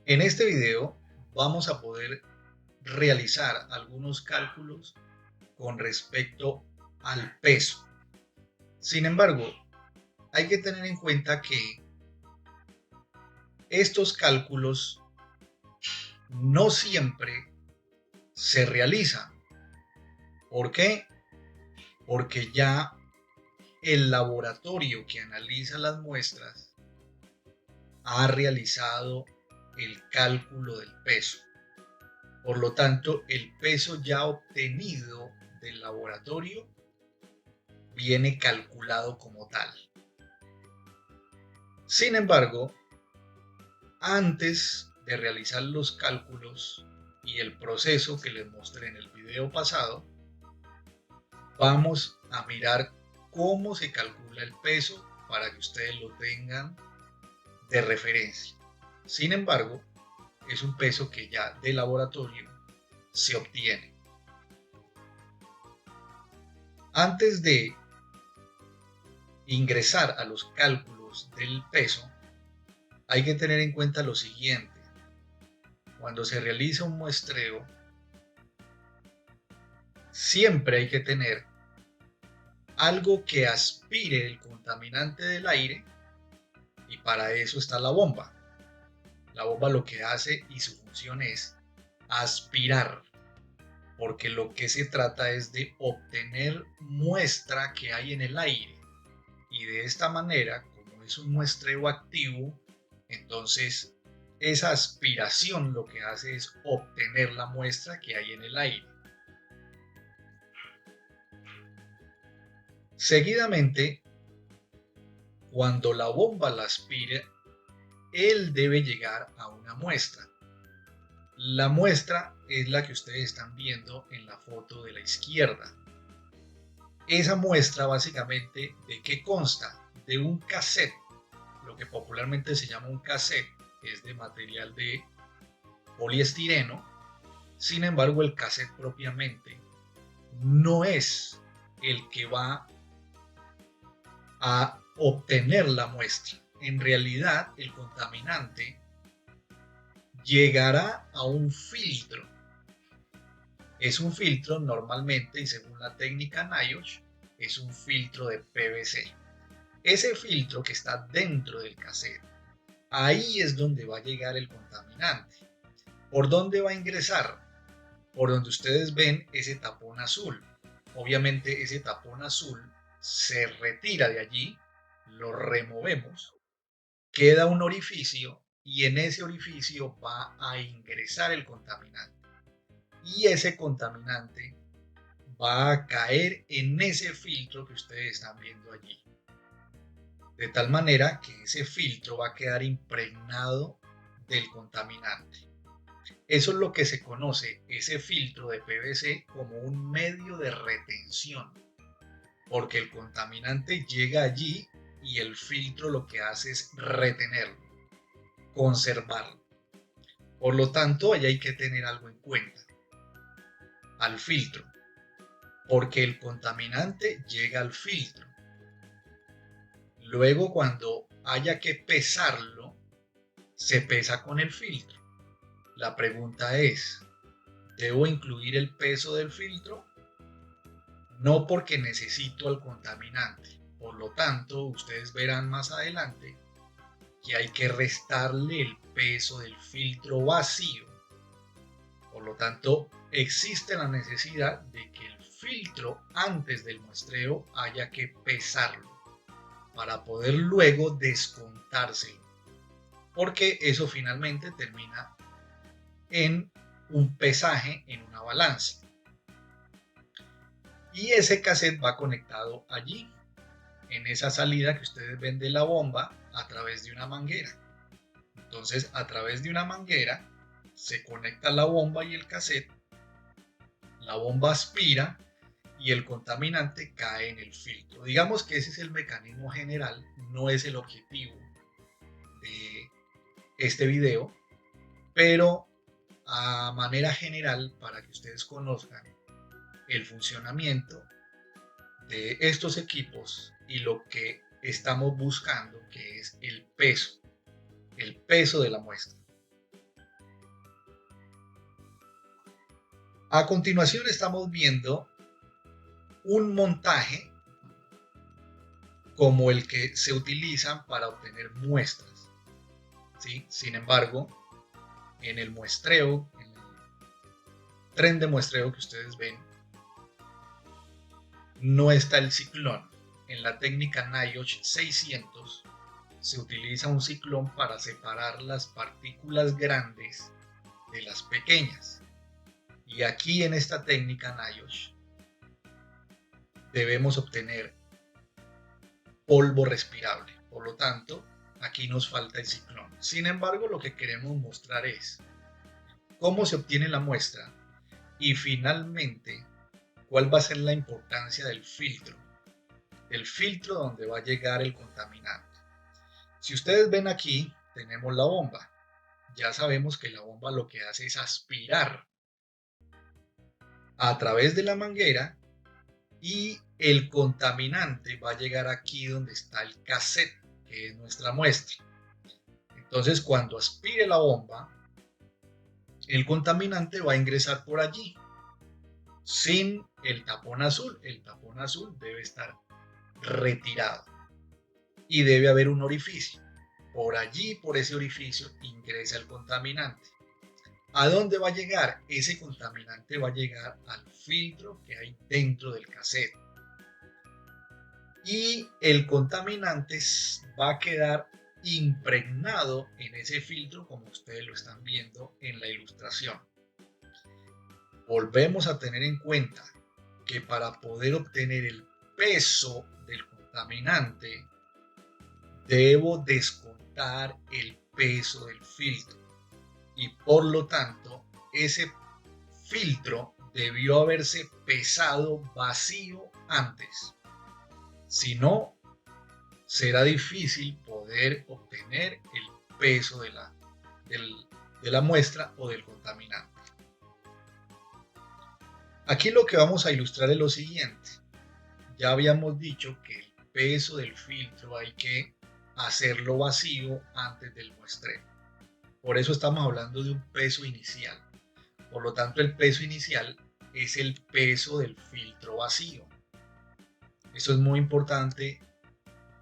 En este video vamos a poder realizar algunos cálculos con respecto al peso. Sin embargo, hay que tener en cuenta que estos cálculos no siempre se realizan. ¿Por qué? Porque ya el laboratorio que analiza las muestras ha realizado el cálculo del peso. Por lo tanto, el peso ya obtenido del laboratorio viene calculado como tal. Sin embargo, antes de realizar los cálculos y el proceso que les mostré en el video pasado, vamos a mirar cómo se calcula el peso para que ustedes lo tengan de referencia. Sin embargo, es un peso que ya de laboratorio se obtiene. Antes de ingresar a los cálculos del peso, hay que tener en cuenta lo siguiente. Cuando se realiza un muestreo, siempre hay que tener algo que aspire el contaminante del aire y para eso está la bomba. La bomba lo que hace y su función es aspirar, porque lo que se trata es de obtener muestra que hay en el aire y de esta manera, como es un muestreo activo, entonces esa aspiración lo que hace es obtener la muestra que hay en el aire. Seguidamente, cuando la bomba la aspire, él debe llegar a una muestra. La muestra es la que ustedes están viendo en la foto de la izquierda. Esa muestra básicamente de qué consta, de un cassette, lo que popularmente se llama un cassette, es de material de poliestireno. Sin embargo, el cassette propiamente no es el que va a obtener la muestra. En realidad, el contaminante llegará a un filtro. Es un filtro normalmente, y según la técnica NIOSH, es un filtro de PVC. Ese filtro que está dentro del cassette, ahí es donde va a llegar el contaminante. ¿Por dónde va a ingresar? Por donde ustedes ven ese tapón azul. Obviamente ese tapón azul se retira de allí, lo removemos, queda un orificio y en ese orificio va a ingresar el contaminante. Y ese contaminante va a caer en ese filtro que ustedes están viendo allí. De tal manera que ese filtro va a quedar impregnado del contaminante. Eso es lo que se conoce, ese filtro de PVC, como un medio de retención, porque el contaminante llega allí y el filtro lo que hace es retenerlo, conservarlo. Por lo tanto, ahí hay que tener algo en cuenta, al filtro, porque el contaminante llega al filtro. Luego, cuando haya que pesarlo, se pesa con el filtro. La pregunta es, ¿debo incluir el peso del filtro? No, porque necesito al contaminante. Por lo tanto, ustedes verán más adelante que hay que restarle el peso del filtro vacío. Por lo tanto, existe la necesidad de que el filtro antes del muestreo haya que pesarlo para poder luego descontárselo, porque eso finalmente termina en un pesaje en una balanza. Y ese cassette va conectado allí, en esa salida que ustedes ven de la bomba, a través de una manguera. Entonces, a través de una manguera se conecta la bomba y el cassette, la bomba aspira y el contaminante cae en el filtro. Digamos que ese es el mecanismo general, no es el objetivo de este video, pero a manera general, para que ustedes conozcan el funcionamiento de estos equipos y lo que estamos buscando, que es el peso de la muestra. A continuación estamos viendo un montaje como el que se utiliza para obtener muestras, ¿sí? Sin embargo, en el muestreo, en el tren de muestreo que ustedes ven, no está el ciclón. En la técnica NIOSH 600 se utiliza un ciclón para separar las partículas grandes de las pequeñas. Y aquí en esta técnica NIOSH debemos obtener polvo respirable. Por lo tanto, aquí nos falta el ciclón. Sin embargo, lo que queremos mostrar es cómo se obtiene la muestra y finalmente cuál va a ser la importancia del filtro donde va a llegar el contaminante. Si ustedes ven aquí, tenemos la bomba. Ya sabemos que la bomba lo que hace es aspirar a través de la manguera y el contaminante va a llegar aquí donde está el cassette, que es nuestra muestra. Entonces, cuando aspire la bomba, el contaminante va a ingresar por allí, sin el tapón azul. El tapón azul debe estar retirado y debe haber un orificio. Por allí, por ese orificio, ingresa el contaminante. ¿A dónde va a llegar? Ese contaminante va a llegar al filtro que hay dentro del cassette. Y el contaminante va a quedar impregnado en ese filtro como ustedes lo están viendo en la ilustración. Volvemos a tener en cuenta que para poder obtener el peso del contaminante debo descontar el peso del filtro y por lo tanto ese filtro debió haberse pesado vacío antes. Si no, será difícil poder obtener el peso de la muestra o del contaminante. Aquí lo que vamos a ilustrar es lo siguiente. Ya habíamos dicho que el peso del filtro hay que hacerlo vacío antes del muestreo. Por eso estamos hablando de un peso inicial. Por lo tanto, el peso inicial es el peso del filtro vacío. Eso es muy importante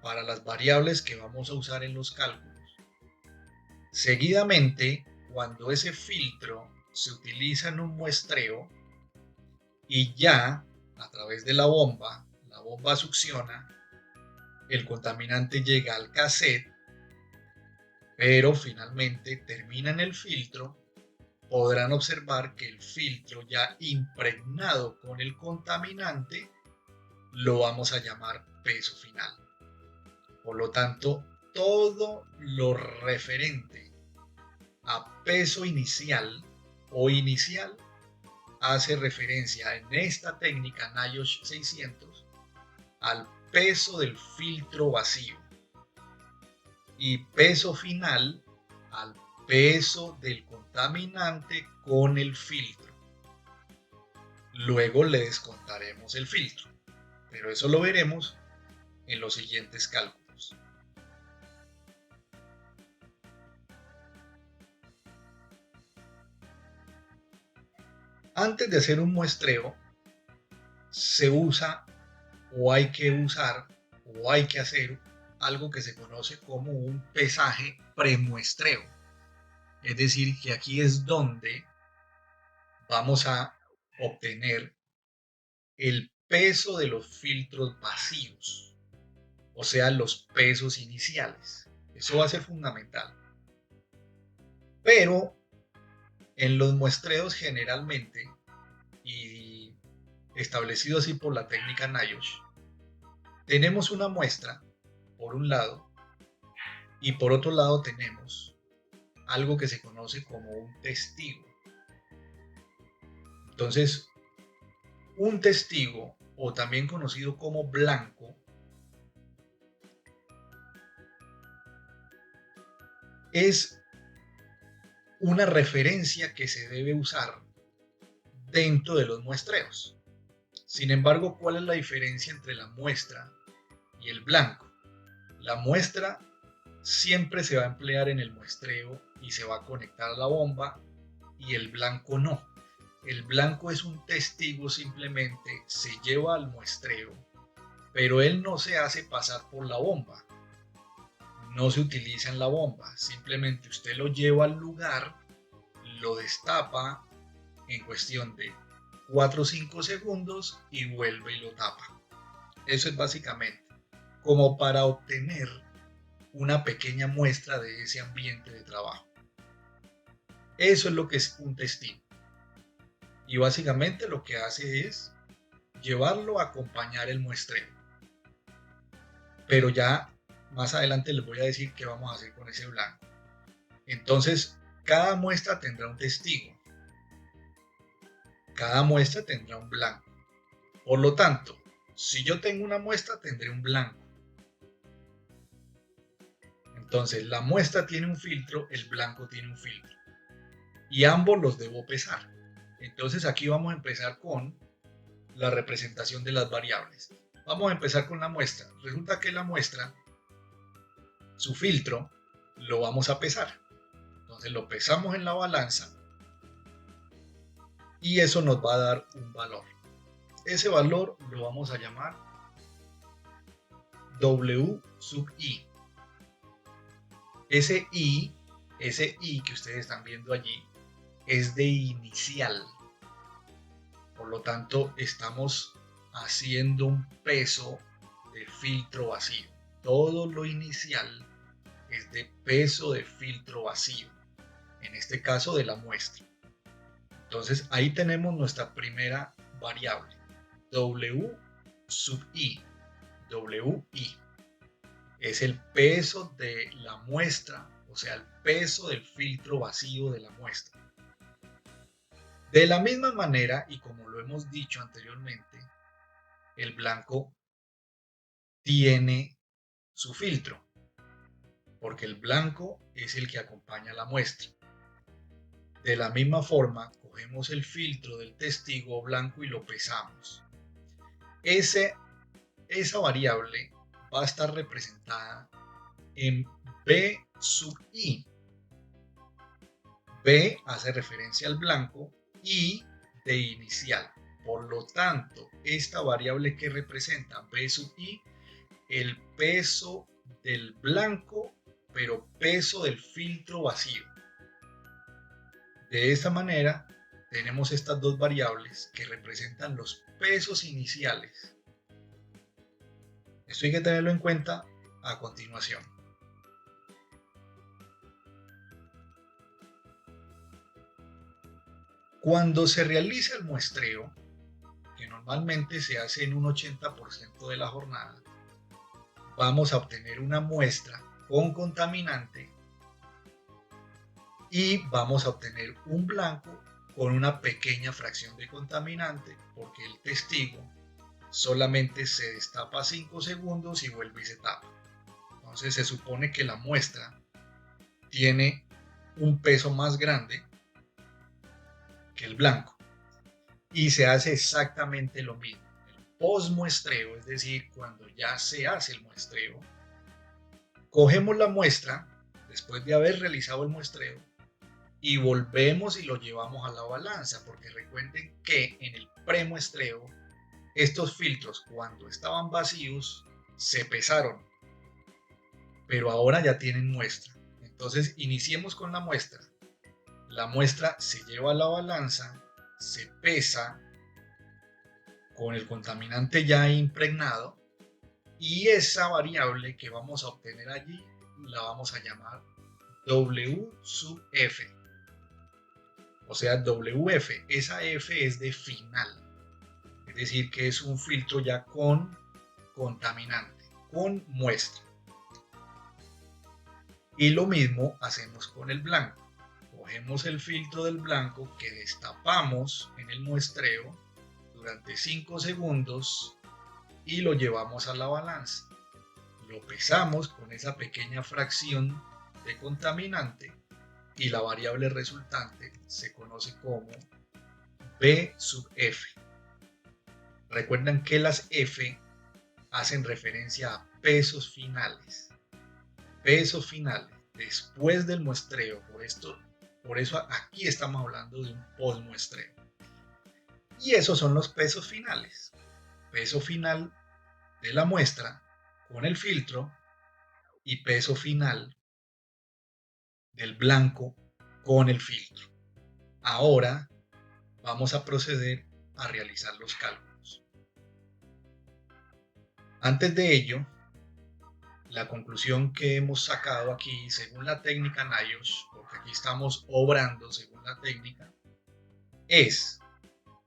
para las variables que vamos a usar en los cálculos. Seguidamente, cuando ese filtro se utiliza en un muestreo y ya a través de la bomba succiona, el contaminante llega al cassette, pero finalmente termina en el filtro, podrán observar que el filtro ya impregnado con el contaminante lo vamos a llamar peso final. Por lo tanto, todo lo referente a peso inicial o inicial hace referencia en esta técnica NIOSH 600 al peso del filtro vacío y peso final al peso del contaminante con el filtro. Luego le descontaremos el filtro, pero eso lo veremos en los siguientes cálculos. Antes de hacer un muestreo, se usa o hay que usar o hay que hacer algo que se conoce como un pesaje premuestreo. Es decir, que aquí es donde vamos a obtener el peso de los filtros vacíos, o sea, los pesos iniciales. Eso va a ser fundamental. Pero en los muestreos generalmente, y establecido así por la técnica NIOSH, tenemos una muestra por un lado y por otro lado tenemos algo que se conoce como un testigo. Entonces, un testigo, o también conocido como blanco, es una referencia que se debe usar dentro de los muestreos. Sin embargo, ¿cuál es la diferencia entre la muestra y el blanco? La muestra siempre se va a emplear en el muestreo y se va a conectar a la bomba y el blanco no. el blanco es un testigo, simplemente se lleva al muestreo, pero él no se hace pasar por la bomba, no se utiliza en la bomba, simplemente usted lo lleva al lugar, lo destapa en cuestión de 4 o 5 segundos y vuelve y lo tapa. Eso es básicamente como para obtener una pequeña muestra de ese ambiente de trabajo. Eso es lo que es un testigo. Y básicamente lo que hace es llevarlo a acompañar el muestreo. Pero ya más adelante les voy a decir qué vamos a hacer con ese blanco. Entonces, cada muestra tendrá un testigo. Cada muestra tendrá un blanco. Por lo tanto, si yo tengo una muestra, tendré un blanco. Entonces, la muestra tiene un filtro, el blanco tiene un filtro. Y ambos los debo pesar. Entonces, aquí vamos a empezar con la representación de las variables. Vamos a empezar con la muestra. Resulta que la muestra, su filtro, lo vamos a pesar. Entonces lo pesamos en la balanza y eso nos va a dar un valor. Ese valor lo vamos a llamar W sub I. Ese I que ustedes están viendo allí es de inicial. Por lo tanto, estamos haciendo un peso de filtro vacío. Todo lo inicial es de peso de filtro vacío, en este caso de la muestra. Entonces ahí tenemos nuestra primera variable, W sub I. WI es el peso de la muestra, o sea, el peso del filtro vacío de la muestra. De la misma manera, y como lo hemos dicho anteriormente, el blanco tiene su filtro, porque el blanco es el que acompaña la muestra. De la misma forma, cogemos el filtro del testigo blanco y lo pesamos. Esa variable va a estar representada en B sub I. B hace referencia al blanco, I de inicial. Por lo tanto, esta variable que representa B sub I, el peso del blanco, pero peso del filtro vacío. De esta manera, tenemos estas dos variables que representan los pesos iniciales. Esto hay que tenerlo en cuenta a continuación. Cuando se realiza el muestreo, que normalmente se hace en un 80% de la jornada, vamos a obtener una muestra con contaminante y vamos a obtener un blanco con una pequeña fracción de contaminante, porque el testigo solamente se destapa 5 segundos y vuelve y se tapa. Entonces se supone que la muestra tiene un peso más grande que el blanco y se hace exactamente lo mismo. El postmuestreo, es decir, cuando ya se hace el muestreo, cogemos la muestra después de haber realizado el muestreo y volvemos y lo llevamos a la balanza, porque recuerden que en el premuestreo estos filtros, cuando estaban vacíos, se pesaron, pero ahora ya tienen muestra. Entonces iniciemos con la muestra. La muestra se lleva a la balanza, se pesa con el contaminante ya impregnado y esa variable que vamos a obtener allí la vamos a llamar W sub F. O sea, WF, esa F es de final. Es decir, que es un filtro ya con contaminante, con muestra. Y lo mismo hacemos con el blanco. Cogemos el filtro del blanco que destapamos en el muestreo durante 5 segundos y lo llevamos a la balanza. Lo pesamos con esa pequeña fracción de contaminante y la variable resultante se conoce como B sub F. Recuerden que las F hacen referencia a pesos finales. Pesos finales después del muestreo. Por eso aquí estamos hablando de un postmuestreo. Y esos son los pesos finales. Peso final de la muestra con el filtro y peso final del blanco con el filtro. Ahora vamos a proceder a realizar los cálculos. Antes de ello, la conclusión que hemos sacado aquí, según la técnica NIOSH, porque aquí estamos obrando según la técnica, es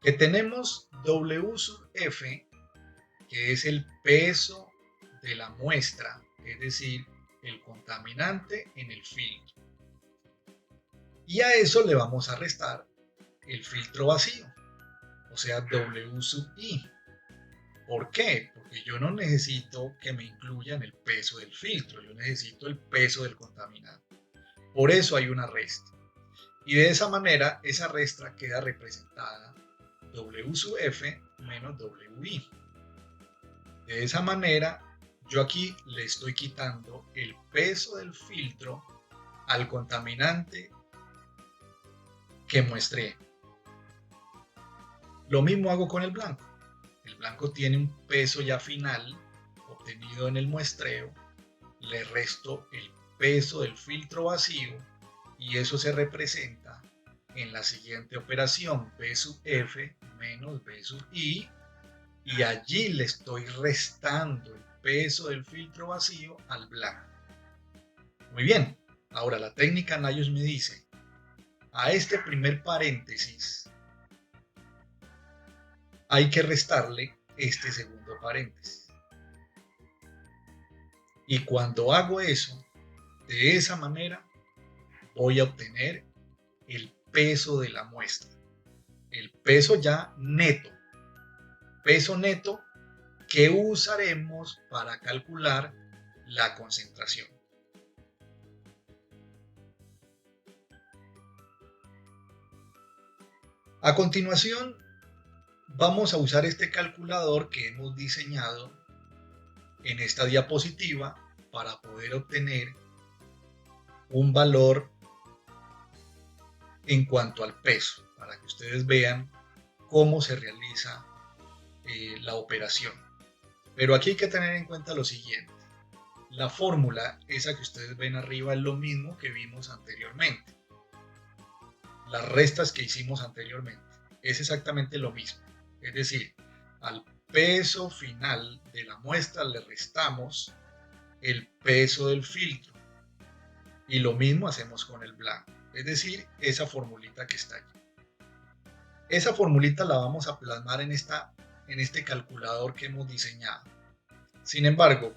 que tenemos W sub F, que es el peso de la muestra, es decir, el contaminante en el filtro. Y a eso le vamos a restar el filtro vacío, o sea, W sub I. ¿Por qué? Porque yo no necesito que me incluyan el peso del filtro, yo necesito el peso del contaminante. Por eso hay una resta. Y de esa manera, esa resta queda representada W sub F menos WI. De esa manera, yo aquí le estoy quitando el peso del filtro al contaminante que muestré. Lo mismo hago con el blanco. El blanco tiene un peso ya final obtenido en el muestreo. Le resto el peso del filtro vacío y eso se representa en la siguiente operación, B sub F menos B sub I, y allí le estoy restando el peso del filtro vacío al blanco. Muy bien, ahora la técnica NIOSH me dice, a este primer paréntesis hay que restarle este segundo paréntesis. Y cuando hago eso, de esa manera, voy a obtener el peso de la muestra. El peso ya neto. Peso neto que usaremos para calcular la concentración. A continuación, vamos a usar este calculador que hemos diseñado en esta diapositiva para poder obtener un valor en cuanto al peso, para que ustedes vean cómo se realiza la operación. Pero aquí hay que tener en cuenta lo siguiente. La fórmula, esa que ustedes ven arriba, es lo mismo que vimos anteriormente. Las restas que hicimos anteriormente. Es exactamente lo mismo. Es decir, al peso final de la muestra le restamos el peso del filtro. Y lo mismo hacemos con el blanco. Es decir, esa formulita que está aquí. Esa formulita la vamos a plasmar en este calculador que hemos diseñado. Sin embargo,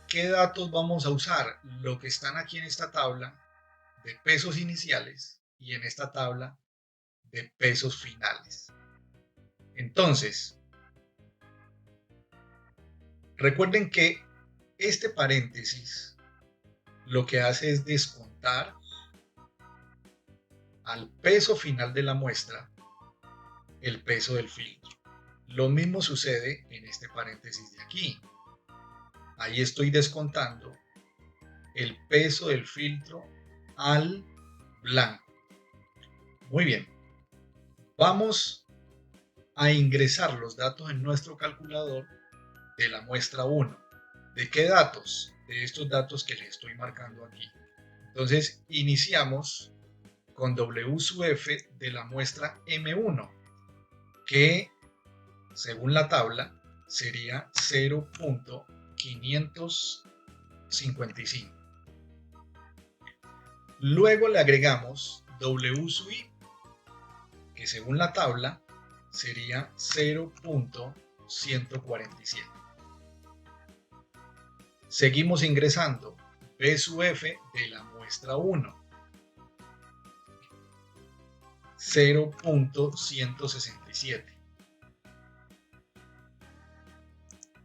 ¿qué datos vamos a usar? Lo que están aquí en esta tabla de pesos iniciales y en esta tabla de pesos finales. Entonces, recuerden que este paréntesis lo que hace es descontar al peso final de la muestra el peso del filtro. Lo mismo sucede en este paréntesis de aquí. Ahí estoy descontando el peso del filtro al blanco. Muy bien. Vamos a ingresar los datos en nuestro calculador de la muestra 1. ¿De qué datos? De estos datos que les estoy marcando aquí. Entonces, iniciamos con W sub F de la muestra M1, que según la tabla sería 0.555. Luego le agregamos W sub I, que según la tabla sería 0.147. Seguimos ingresando B sub F de la muestra 1, 0.167.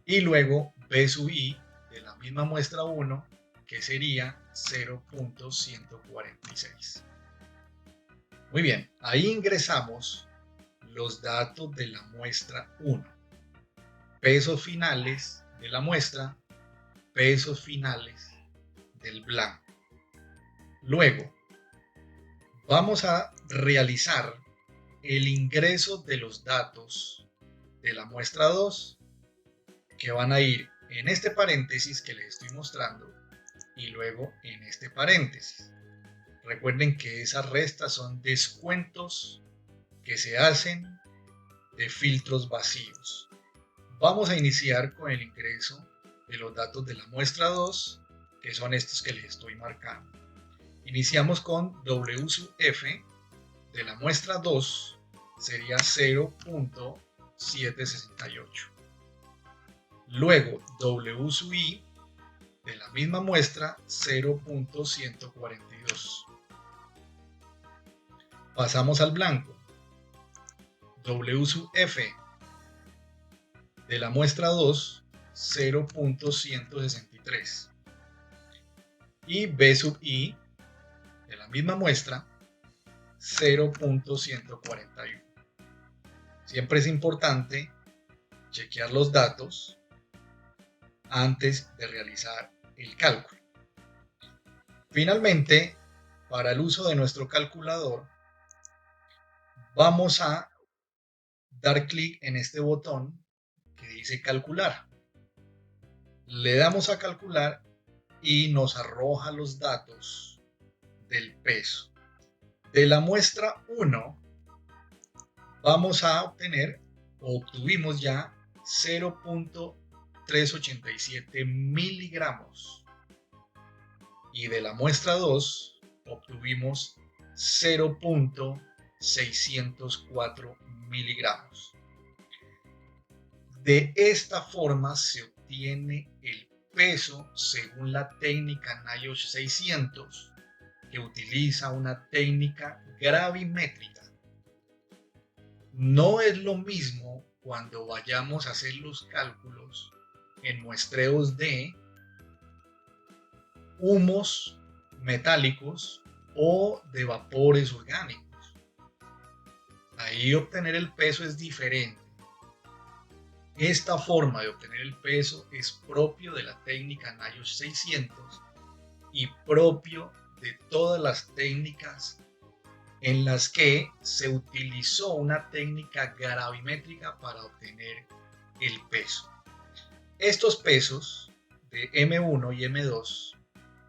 Y luego B sub I de la misma muestra 1, que sería 0.146. Muy bien, ahí ingresamos los datos de la muestra 1. Pesos finales de la muestra, pesos finales del blanco. Luego, vamos a realizar el ingreso de los datos de la muestra 2, que van a ir en este paréntesis que les estoy mostrando y luego en este paréntesis. Recuerden que esas restas son descuentos que se hacen de filtros vacíos. Vamos a iniciar con el ingreso de los datos de la muestra 2, que son estos que les estoy marcando. Iniciamos con W sub F de la muestra 2, sería 0.768. Luego W sub I de la misma muestra, 0.142. Pasamos al blanco. W sub F de la muestra 2, 0.163. Y B sub I de la misma muestra, 0.141. Siempre es importante chequear los datos antes de realizar el cálculo. Finalmente, para el uso de nuestro calculador, vamos a dar clic en este botón que dice calcular. Le damos a calcular y nos arroja los datos del peso. De la muestra 1 vamos a obtuvimos ya 0.387 miligramos. Y de la muestra 2 obtuvimos 0.604 miligramos. De esta forma se obtiene el peso según la técnica NIOSH 600, que utiliza una técnica gravimétrica. No es lo mismo cuando vayamos a hacer los cálculos en muestreos de humos metálicos o de vapores orgánicos. Ahí obtener el peso es diferente. Esta forma de obtener el peso es propio de la técnica NIOSH 600 y propio de todas las técnicas en las que se utilizó una técnica gravimétrica para obtener el peso. Estos pesos de M1 y M2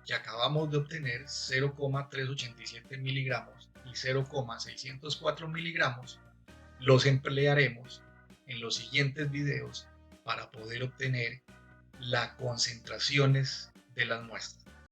que acabamos de obtener, 0,387 miligramos y 0,604 miligramos, los emplearemos en los siguientes videos para poder obtener las concentraciones de las muestras.